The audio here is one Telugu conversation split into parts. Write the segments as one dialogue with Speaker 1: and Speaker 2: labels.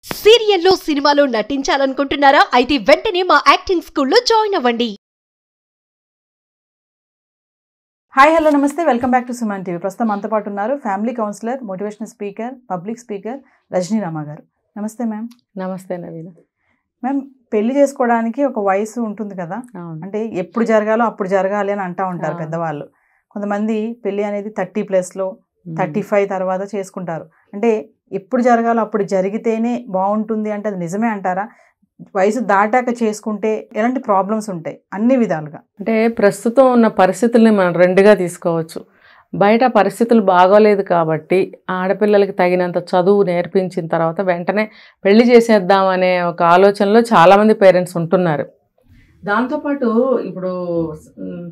Speaker 1: సీరియల్లో సినిమాలో నటించాలనుకుంటున్నారా? అయితే వెంటనే మా యాక్టింగ్ స్కూల్లో జాయిన్ అవ్వండి.
Speaker 2: హాయ్ హలో నమస్తే, welcome back to Suman TV. ప్రస్తుతం మనతో పాటు ఉన్నారు family counsellor, motivational speaker, public speaker Rajani Rama గారు. నమస్తే మ్యామ్.
Speaker 3: నమస్తే నవీన.
Speaker 2: మ్యామ్, పెళ్లి చేసుకోవడానికి ఒక వయసు ఉంటుంది కదా, అంటే ఎప్పుడు జరగాలో అప్పుడు జరగాలి అని అంటూ ఉంటారు పెద్దవాళ్ళు. కొంతమంది పెళ్లి అనేది 30+లో 35 తర్వాత చేసుకుంటారు. అంటే ఎప్పుడు జరగాలో అప్పుడు జరిగితేనే బాగుంటుంది అంటే అది నిజమే అంటారా? వయసు దాటాక చేసుకుంటే ఎలాంటి ప్రాబ్లమ్స్ ఉంటాయి అన్ని విధాలుగా?
Speaker 3: అంటే ప్రస్తుతం ఉన్న పరిస్థితుల్ని మనం రెండుగా తీసుకోవచ్చు. బయట పరిస్థితులు బాగోలేదు కాబట్టి ఆడపిల్లలకి తగినంత చదువు నేర్పించిన తర్వాత వెంటనే పెళ్లి చేసేద్దామనే ఒక ఆలోచనలో చాలామంది పేరెంట్స్ ఉంటున్నారు. దాంతోపాటు ఇప్పుడు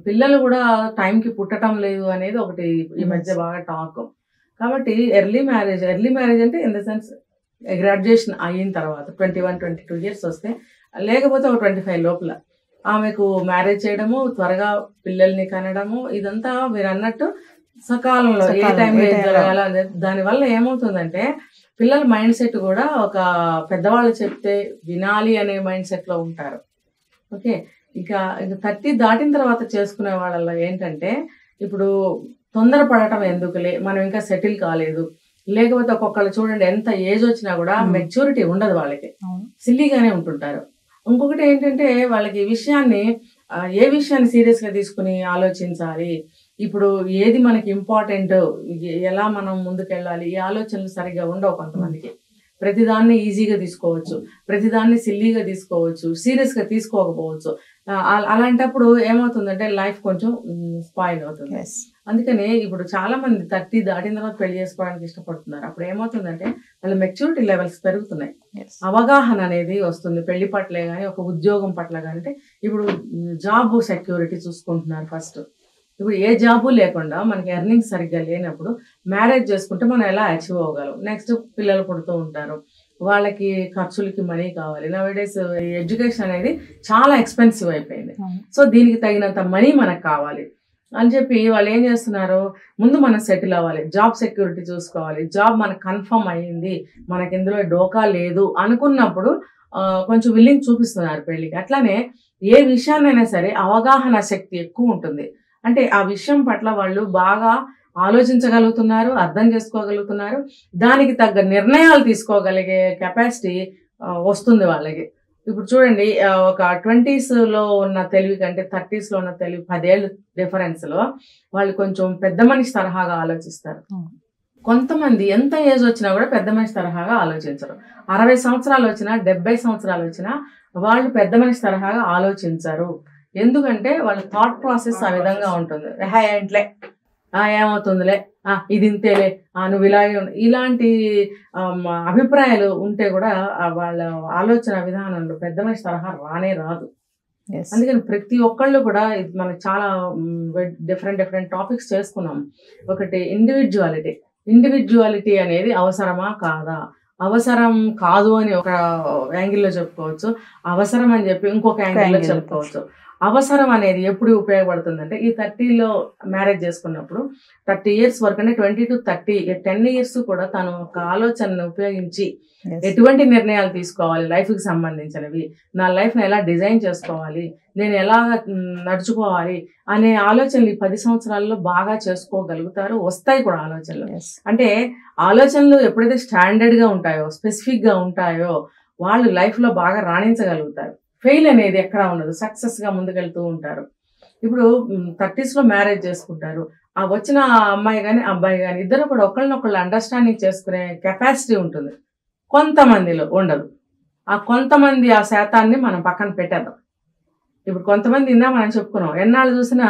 Speaker 3: పిల్లలు కూడా టైంకి పుట్టడం లేదు అనేది ఒకటి ఈ మధ్య బాగా టాక్. కాబట్టి ఎర్లీ మ్యారేజ్ అంటే ఇన్ ద సెన్స్ గ్రాడ్యుయేషన్ అయిన తర్వాత 21-22 ఇయర్స్ వస్తే, లేకపోతే ఒక 25 లోపల ఆమెకు మ్యారేజ్ చేయడము, త్వరగా పిల్లల్ని కనడము, ఇదంతా మీరు అన్నట్టు సకాలంలో ఏ టైంలో జరగాల. దానివల్ల ఏమవుతుందంటే పిల్లల మైండ్ సెట్ కూడా ఒక పెద్దవాళ్ళు చెప్తే వినాలి అనే మైండ్ సెట్లో ఉంటారు. ఓకే, ఇంకా 30 దాటిన తర్వాత చేసుకునే వాళ్ళలో ఏంటంటే ఇప్పుడు తొందరపడటం ఎందుకులే, మనం ఇంకా సెటిల్ కాలేదు, లేకపోతే ఒక్కొక్కళ్ళు చూడండి ఎంత ఏజ్ వచ్చినా కూడా మెచ్యూరిటీ ఉండదు వాళ్ళకి, సిల్లీగానే ఉంటుంటారు. ఇంకొకటి ఏంటంటే వాళ్ళకి ఈ విషయాన్ని ఏ విషయాన్ని సీరియస్గా తీసుకుని ఆలోచించాలి, ఇప్పుడు ఏది మనకి ఇంపార్టెంట్, ఎలా మనం ముందుకెళ్ళాలి, ఈ ఆలోచనలు సరిగ్గా ఉండవు కొంతమందికి. ప్రతిదాన్ని ఈజీగా తీసుకోవచ్చు, ప్రతిదాన్ని సిల్లీగా తీసుకోవచ్చు, సీరియస్గా తీసుకోకపోవచ్చు. అలాంటప్పుడు ఏమవుతుందంటే లైఫ్ కొంచెం స్పాయిల్ అవుతుంది. అందుకని ఇప్పుడు చాలా మంది 30 దాటిన తర్వాత పెళ్లి చేసుకోవడానికి ఇష్టపడుతున్నారు. అప్పుడు ఏమవుతుందంటే వాళ్ళ మెచ్యూరిటీ లెవెల్స్ పెరుగుతున్నాయి, అవగాహన అనేది వస్తుంది పెళ్లి పట్లే కానీ ఒక ఉద్యోగం పట్ల కానీ. అంటే ఇప్పుడు జాబ్ సెక్యూరిటీ చూసుకుంటున్నారు ఫస్ట్. ఇప్పుడు ఏ జాబు లేకుండా మనకి ఎర్నింగ్స్ సరిగ్గా లేనప్పుడు మ్యారేజ్ చేసుకుంటే మనం ఎలా అచీవ్ అవ్వగలం? నెక్స్ట్ పిల్లలు పుడుతూ ఉంటారు, వాళ్ళకి ఖర్చులకి మనీ కావాలి. నౌడేస్ ఎడ్యుకేషన్ అనేది చాలా ఎక్స్పెన్సివ్ అయిపోయింది. సో దీనికి తగినంత మనీ మనకు కావాలి అని చెప్పి వాళ్ళు ఏం చేస్తున్నారు, ముందు మనం సెటిల్ అవ్వాలి, జాబ్ సెక్యూరిటీ చూసుకోవాలి, జాబ్ మనకు కన్ఫర్మ్ అయ్యింది, మనకి ఇందులో డోకా లేదు అనుకున్నప్పుడు కొంచెం విల్లింగ్ చూపిస్తున్నారు పెళ్లికి. అట్లానే ఏ విషయాన్నైనా సరే అవగాహన శక్తి ఎక్కువ ఉంటుంది. అంటే ఆ విషయం పట్ల వాళ్ళు బాగా ఆలోచించగలుగుతున్నారు, అర్థం చేసుకోగలుగుతున్నారు, దానికి తగ్గ నిర్ణయాలు తీసుకోగలిగే కెపాసిటీ వస్తుంది వాళ్ళకి. ఇప్పుడు చూడండి, ఒక 20sలో ఉన్న తెలివి కంటే 30sలో ఉన్న తెలివి 10 ఏళ్ళు డిఫరెన్స్లో వాళ్ళు కొంచెం పెద్ద మనిషి తరహాగా ఆలోచిస్తారు. కొంతమంది ఎంత ఏజ్ వచ్చినా కూడా పెద్ద మనిషి తరహాగా ఆలోచించరు. 60 సంవత్సరాలు వచ్చినా 70 సంవత్సరాలు వచ్చినా వాళ్ళు పెద్ద మనిషి తరహాగా ఆలోచించరు. ఎందుకంటే వాళ్ళ థాట్ ప్రాసెస్ ఆ విధంగా ఉంటుంది. ఏంట్లే, ఏమవుతుందిలే, ఇది ఇంతేలే, నువ్వు ఇలాగే ఇలాంటి అభిప్రాయాలు ఉంటే కూడా వాళ్ళ ఆలోచన విధానంలో పెద్ద మనిషి తరహా రాదు. అందుకని ప్రతి ఒక్కళ్ళు కూడా మనకి చాలా డిఫరెంట్ టాపిక్స్ చేసుకున్నాం. ఒకటి ఇండివిజువాలిటీ అనేది అవసరమా కాదా? అవసరం కాదు అని ఒక యాంగిల్లో చెప్పుకోవచ్చు, అవసరం అని చెప్పి ఇంకొక యాంగిల్లో చెప్పుకోవచ్చు. అవసరం అనేది ఎప్పుడు ఉపయోగపడుతుందంటే ఈ 30లో మ్యారేజ్ చేసుకున్నప్పుడు 30 ఇయర్స్ వరకు, అంటే 20 to 30 10 ఇయర్స్ కూడా తను ఒక ఆలోచనను ఉపయోగించి ఎటువంటి నిర్ణయాలు తీసుకోవాలి లైఫ్కి సంబంధించినవి, నా లైఫ్ని ఎలా డిజైన్ చేసుకోవాలి, నేను ఎలా నడుచుకోవాలి అనే ఆలోచనలు ఈ 10 సంవత్సరాల్లో బాగా చేసుకోగలుగుతారు. వస్తాయి కూడా ఆలోచనలు. అంటే ఆలోచనలు ఎప్పుడైతే స్టాండర్డ్గా ఉంటాయో, స్పెసిఫిక్గా ఉంటాయో వాళ్ళు లైఫ్లో బాగా రాణించగలుగుతారు. ఫెయిల్ అనేది ఎక్కడా ఉండదు, సక్సెస్గా ముందుకెళ్తూ ఉంటారు. ఇప్పుడు 30sలో మ్యారేజ్ చేసుకుంటారు, ఆ వచ్చిన అమ్మాయి కానీ అబ్బాయి కానీ ఇద్దరు కూడా ఒకళ్ళనొకళ్ళు అండర్స్టాండింగ్ చేసుకునే కెపాసిటీ ఉంటుంది, కొంతమందిలో ఉండదు. ఆ కొంతమంది ఆ శాతాన్ని మనం పక్కన పెట్టేద్దాం. ఇప్పుడు కొంతమంది మనం చెప్పుకున్నాం, ఎన్నాళ్ళు చూసినా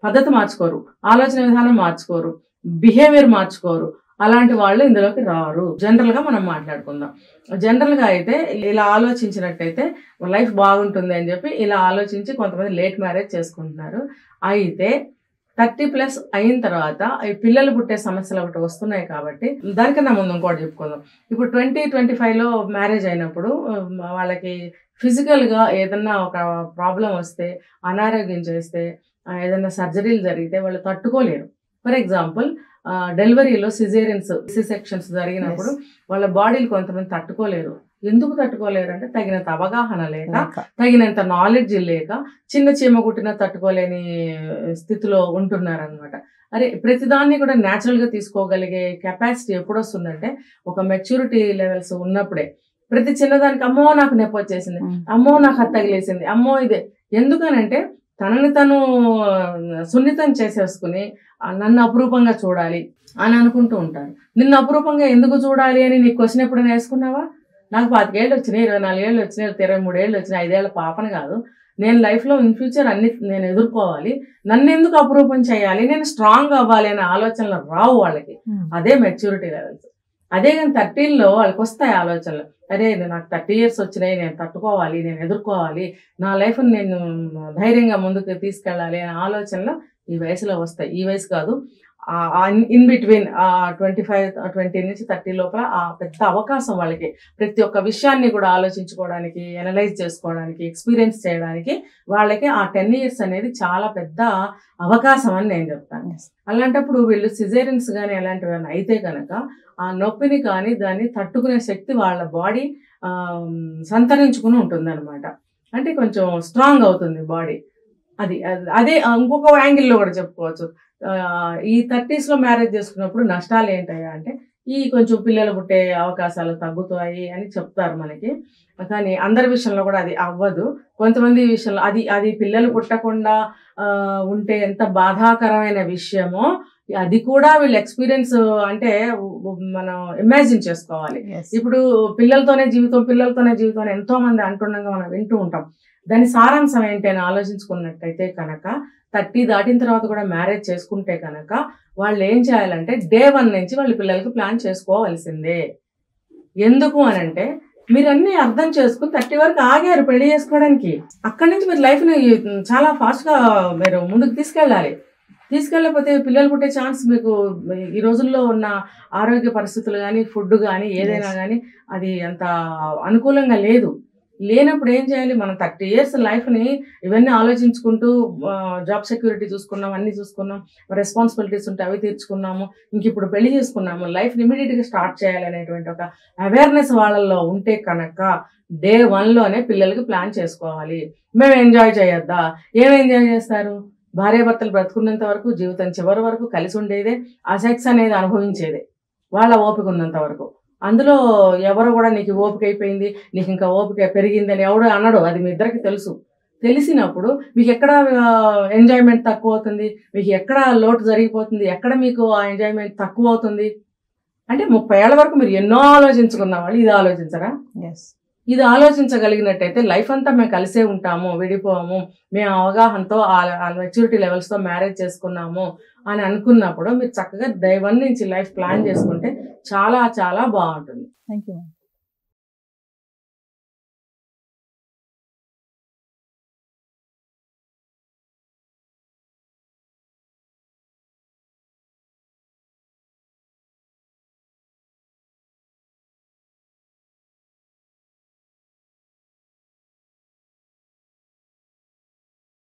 Speaker 3: పద్ధతి మార్చుకోరు, ఆలోచన విధానం మార్చుకోరు, బిహేవియర్ మార్చుకోరు. అలాంటి వాళ్ళు ఇందులోకి రారు. జనరల్గా మనం మాట్లాడుకుందాం. జనరల్గా అయితే ఇలా ఆలోచించినట్టయితే లైఫ్ బాగుంటుంది అని చెప్పి ఇలా ఆలోచించి కొంతమంది లేట్ మ్యారేజ్ చేసుకుంటున్నారు. అయితే 30+ అయిన తర్వాత ఈ పిల్లలు పుట్టే సమస్యలు ఒకటి వస్తున్నాయి. కాబట్టి దానికన్నా ముందు ఇంకోటి చెప్పుకుందాం. ఇప్పుడు 20-25లో మ్యారేజ్ అయినప్పుడు వాళ్ళకి ఫిజికల్గా ఏదన్నా ఒక ప్రాబ్లం వస్తే, అనారోగ్యం చేస్తే, ఏదైనా సర్జరీలు జరిగితే వాళ్ళు తట్టుకోలేరు. ఫర్ ఎగ్జాంపుల్ డెలివరీలో సిజేరియన్స్, సి సెక్షన్స్ జరిగినప్పుడు వాళ్ళ బాడీలు కొంతమంది తట్టుకోలేరు. ఎందుకు తట్టుకోలేరు అంటే తగినంత అవగాహన లేక, తగినంత నాలెడ్జ్ లేక, చిన్న చీమ కుట్టినా తట్టుకోలేని స్థితిలో ఉంటున్నారనమాట. అరే ప్రతిదాన్ని కూడా న్యాచురల్గా తీసుకోగలిగే కెపాసిటీ ఎప్పుడు వస్తుందంటే ఒక మెచ్యూరిటీ లెవెల్స్ ఉన్నప్పుడే. ప్రతి చిన్నదానికి అమ్మో నాకు నొప్పి వచ్చేసింది, అమ్మో నాకు అది తగిలేసింది, అమ్మో ఇదే. ఎందుకనంటే తనని తను సున్నితం చేసేసుకుని నన్ను అపురూపంగా చూడాలి అని అనుకుంటూ ఉంటారు. నిన్ను అపురూపంగా ఎందుకు చూడాలి అని నీకు క్వశ్చన్ ఎప్పుడైనా వేసుకున్నావా? నాకు 25 ఏళ్ళు వచ్చినాయి, 24 ఏళ్ళు వచ్చినాయి, 23 ఏళ్ళు వచ్చినాయి, 5 ఏళ్ళ పాపను కాదు. నేను లైఫ్లో ఇన్ ఫ్యూచర్ అన్ని నేను ఎదుర్కోవాలి, నన్ను ఎందుకు అపురూపం చేయాలి, నేను స్ట్రాంగ్ అవ్వాలి అనే ఆలోచనలు రావు వాళ్ళకి. అదే మెచ్యూరిటీ లెవెల్స్. అదే కానీ 30లో వాళ్ళకి వస్తాయి ఆలోచనలు. అరే నాకు 30 years వచ్చినాయి, నేను తట్టుకోవాలి, నేను ఎదుర్కోవాలి, నా లైఫ్ని నేను ధైర్యంగా ముందుకు తీసుకెళ్ళాలి అనే ఆలోచనలు ఈ వయసులో వస్తాయి. ఈ వయసు కాదు, ఇన్ బిట్వీన్ 25 నుంచి 30 లోపల ఆ పెద్ద అవకాశం వాళ్ళకి ప్రతి ఒక్క విషయాన్ని కూడా ఆలోచించుకోవడానికి, అనలైజ్ చేసుకోవడానికి, ఎక్స్పీరియన్స్ చేయడానికి వాళ్ళకి ఆ 10 years అనేది చాలా పెద్ద అవకాశం అని నేను చెప్తాను. అలాంటప్పుడు వీళ్ళు సిజేరియన్స్ కానీ అలాంటివి అయితే కనుక ఆ నొప్పిని కానీ దాన్ని తట్టుకునే శక్తి వాళ్ళ బాడీ సంతరించుకుని ఉంటుంది అనమాట. అంటే కొంచెం స్ట్రాంగ్ అవుతుంది బాడీ. అదే ఇంకొక యాంగిల్లో కూడా చెప్పుకోవచ్చు. ఈ 30sలో మ్యారేజ్ చేసుకున్నప్పుడు నష్టాలు ఏంటయ్యా అంటే ఈ కొంచెం పిల్లలు పుట్టే అవకాశాలు తగ్గుతాయి అని చెప్తారు మనకి. కానీ అందరి విషయంలో కూడా అది అవ్వదు. కొంతమంది విషయంలో అది పిల్లలు పుట్టకుండా ఉంటే ఎంత బాధాకరమైన విషయమో అది కూడా వీళ్ళు ఎక్స్పీరియన్స్ అంటే మనం ఇమాజిన్ చేసుకోవాలి. ఇప్పుడు పిల్లలతోనే జీవితం ఎంతో మంది అంటుండగా మనం వింటూ ఉంటాం. దాని సారాంశం ఏంటి అని ఆలోచించుకున్నట్టయితే కనుక 30 దాటిన తర్వాత కూడా మ్యారేజ్ చేసుకుంటే కనుక వాళ్ళు ఏం చేయాలంటే Day 1 నుంచి వాళ్ళ పిల్లలకి ప్లాన్ చేసుకోవాల్సిందే. ఎందుకు అని అంటే మీరు అన్ని అర్థం చేసుకుని 30 వరకు ఆగారు పెళ్లి చేసుకోవడానికి. అక్కడి నుంచి మీరు లైఫ్ని చాలా ఫాస్ట్గా మీరు ముందుకు తీసుకెళ్ళకపోతే పిల్లలు పుట్టే ఛాన్స్ మీకు ఈ రోజుల్లో ఉన్న ఆరోగ్య పరిస్థితులు కానీ, ఫుడ్ కానీ, ఏదైనా కానీ అది అంత అనుకూలంగా లేనప్పుడు ఏం చేయాలి? మనం 30 years లైఫ్ని ఇవన్నీ ఆలోచించుకుంటూ జాబ్ సెక్యూరిటీ చూసుకున్నాం, అన్నీ చూసుకున్నాం, రెస్పాన్సిబిలిటీస్ ఉంటే అవి తీర్చుకున్నాము, ఇంక ఇప్పుడు పెళ్లి చేసుకున్నాము, లైఫ్ని ఇమీడియట్గా స్టార్ట్ చేయాలనేటువంటి ఒక అవేర్నెస్ వాళ్ళల్లో ఉంటే కనుక Day 1లోనే పిల్లలకి ప్లాన్ చేసుకోవాలి. మేము ఎంజాయ్ చేయొద్దా? ఏం ఎంజాయ్ చేస్తారు? భార్యాభర్తలు బ్రతుకున్నంత వరకు, జీవితం చివరి వరకు కలిసి ఉండేదే, ఆ సెక్స్ అనేది అనుభవించేదే వాళ్ళ ఓపిక ఉన్నంత వరకు. అందులో ఎవరు కూడా నీకు ఓపిక అయిపోయింది, నీకు ఇంకా ఓపిక పెరిగిందని ఎవడు అనడు. అది మీ ఇద్దరికి తెలిసినప్పుడు మీకు ఎక్కడ ఎంజాయ్మెంట్ తక్కువ అవుతుంది, మీకు ఎక్కడ లోటు జరిగిపోతుంది, ఎక్కడ మీకు ఆ ఎంజాయ్మెంట్ తక్కువ అవుతుంది అంటే 30 ఏళ్ల వరకు మీరు ఎన్నో ఆలోచించుకున్న వాళ్ళు ఇది ఆలోచించరా? ఇది ఆలోచించగలిగినట్టయితే లైఫ్ అంతా మేము కలిసే ఉంటాము, విడిపోము, మేము అవగాహనతో ఆ మెచ్యూరిటీ లెవెల్స్తో మ్యారేజ్ చేసుకున్నాము అని అనుకున్నప్పుడు మీరు చక్కగా Day 1 నుంచి లైఫ్ ప్లాన్ చేసుకుంటే చాలా చాలా బాగుంటుంది.
Speaker 2: Thank you.